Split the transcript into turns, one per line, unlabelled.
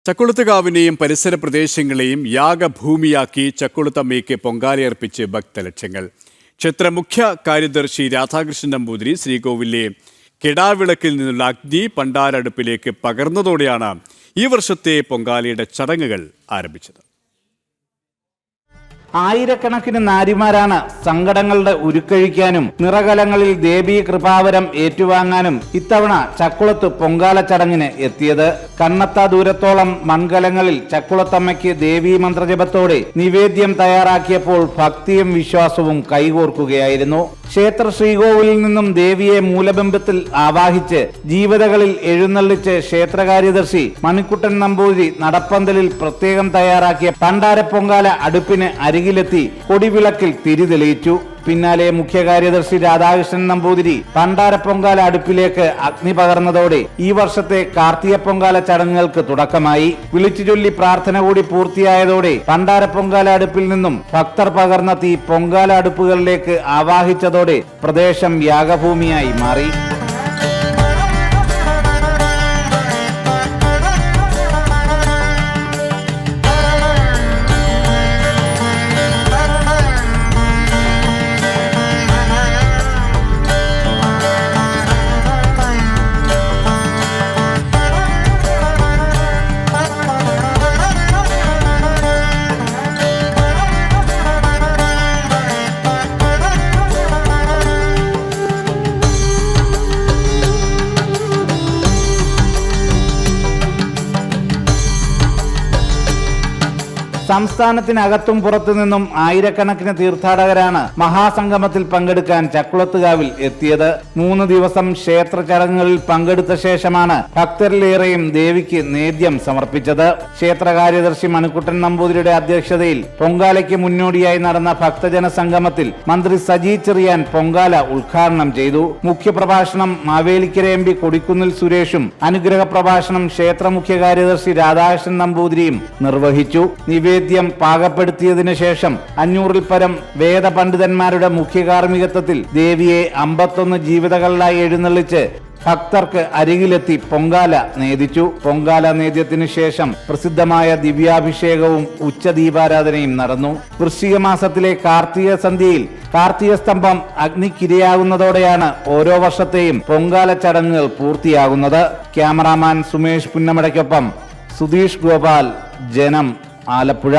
ചക്കുളത്തുകാവിനെയും പരിസര പ്രദേശങ്ങളെയും യാഗഭൂമിയാക്കി ചക്കുളത്തമ്മയ്ക്ക് പൊങ്കാലയർപ്പിച്ച് ഭക്തലക്ഷങ്ങൾ. ക്ഷേത്ര മുഖ്യ കാര്യദർശി രാധാകൃഷ്ണൻ നമ്പൂതിരി ശ്രീകോവിലെ കിടാവിളക്കിൽ നിന്നുള്ള അഗ്നി പണ്ടാരടുപ്പിലേക്ക് പകർന്നതോടെയാണ് ഈ വർഷത്തെ പൊങ്കാലയുടെ ചടങ്ങുകൾ ആരംഭിച്ചത്.
ആയിരക്കണക്കിന് നാരിമാരാണ് സങ്കടങ്ങളുടെ ഉരുക്കഴിക്കാനും നിറകലങ്ങളിൽ ദേവീ കൃപാവരം ഏറ്റുവാങ്ങാനും ഇത്തവണ ചക്കുളത്ത് പൊങ്കാല ചടങ്ങിന് എത്തിയത്. കണ്ണെത്താ ദൂരത്തോളം മൺകലങ്ങളിൽ ചക്കുളത്തമ്മയ്ക്ക് ദേവീ മന്ത്രജപത്തോടെ നിവേദ്യം തയ്യാറാക്കിയപ്പോൾ ഭക്തിയും വിശ്വാസവും കൈകോർക്കുകയായിരുന്നു. ക്ഷേത്ര ശ്രീകോവിലിൽ നിന്നും ദേവിയെ മൂലബിംബത്തിൽ ആവാഹിച്ച് ജീവിതകളിൽ എഴുന്നള്ളിച്ച് ക്ഷേത്രകാര്യദർശി മണിക്കുട്ടൻ നമ്പൂതിരി നടപ്പന്തലിൽ പ്രത്യേകം തയ്യാറാക്കിയ പണ്ടാര പൊങ്കാല അടുപ്പിന് അരികിലെത്തി കൊടിവിളക്കിൽ തിരി തെളിയിച്ചു. പിന്നാലെ മുഖ്യ കാര്യദർശി രാധാകൃഷ്ണൻ നമ്പൂതിരി പണ്ടാര പൊങ്കാല അടുപ്പിലേക്ക് അഗ്നി പകർന്നതോടെ ഈ വർഷത്തെ കാർത്തിക പൊങ്കാല ചടങ്ങുകൾക്ക് തുടക്കമായി. വിളിച്ചു ചൊല്ലി പ്രാർത്ഥന കൂടി പൂർത്തിയായതോടെ പണ്ടാര പൊങ്കാല അടുപ്പിൽ നിന്നും ഭക്തർ പകർന്ന തീ പൊങ്കാല അടുപ്പുകളിലേക്ക് ആവാഹിച്ചതോടെ പ്രദേശം യാഗഭൂമിയായി മാറി. സംസ്ഥാനത്തിനകത്തും പുറത്തു നിന്നും ആയിരക്കണക്കിന് തീർത്ഥാടകരാണ് മഹാസംഗമത്തിൽ പങ്കെടുക്കാൻ ചക്കുളത്തുകാവിൽ എത്തിയത്. 3 ദിവസം ക്ഷേത്ര ചടങ്ങുകളിൽ പങ്കെടുത്ത ശേഷമാണ് ഭക്തരിലേറെയും ദേവിക്ക് നേദ്യം സമർപ്പിച്ചത്. ക്ഷേത്ര കാര്യദർശി മണിക്കുട്ടൻ നമ്പൂതിരിയുടെ അധ്യക്ഷതയിൽ പൊങ്കാലയ്ക്ക് മുന്നോടിയായി നടന്ന ഭക്തജന സംഗമത്തിൽ മന്ത്രി സജി ചെറിയാൻ പൊങ്കാല ഉദ്ഘാടനം ചെയ്തു. മുഖ്യപ്രഭാഷണം മാവേലിക്കര MP കൊടിക്കുന്നിൽ സുരേഷും അനുഗ്രഹ പ്രഭാഷണം ക്ഷേത്ര മുഖ്യ കാര്യദർശി രാധാകൃഷ്ണൻ നമ്പൂതിരിയും നിർവഹിച്ചു. നിവേദ്യം പാകപ്പെടുത്തിയതിനു ശേഷം 500-ൽ പരം വേദപണ്ഡിതന്മാരുടെ മുഖ്യ കാർമ്മികത്വത്തിൽ ദേവിയെ 51 ജീവിതകളിലായി എഴുന്നള്ളിച്ച് ഭക്തർക്ക് അരികിലെത്തി പൊങ്കാല നേദിച്ചു. പൊങ്കാല നേദ്യത്തിനു ശേഷം പ്രസിദ്ധമായ ദിവ്യാഭിഷേകവും ഉച്ചദീപാരാധനയും നടന്നു. വൃശ്ചിക മാസത്തിലെ കാർത്തിക സന്ധ്യയിൽ കാർത്തിക സ്തംഭം അഗ്നിക്കിരയാകുന്നതോടെയാണ് ഓരോ വർഷത്തെയും പൊങ്കാല ചടങ്ങുകൾ പൂർത്തിയാകുന്നത്. ക്യാമറാമാൻ സുമേഷ് പുന്നമടയ്ക്കൊപ്പം സുധീഷ് ഗോപാൽ, ജനം, ആലപ്പുഴ.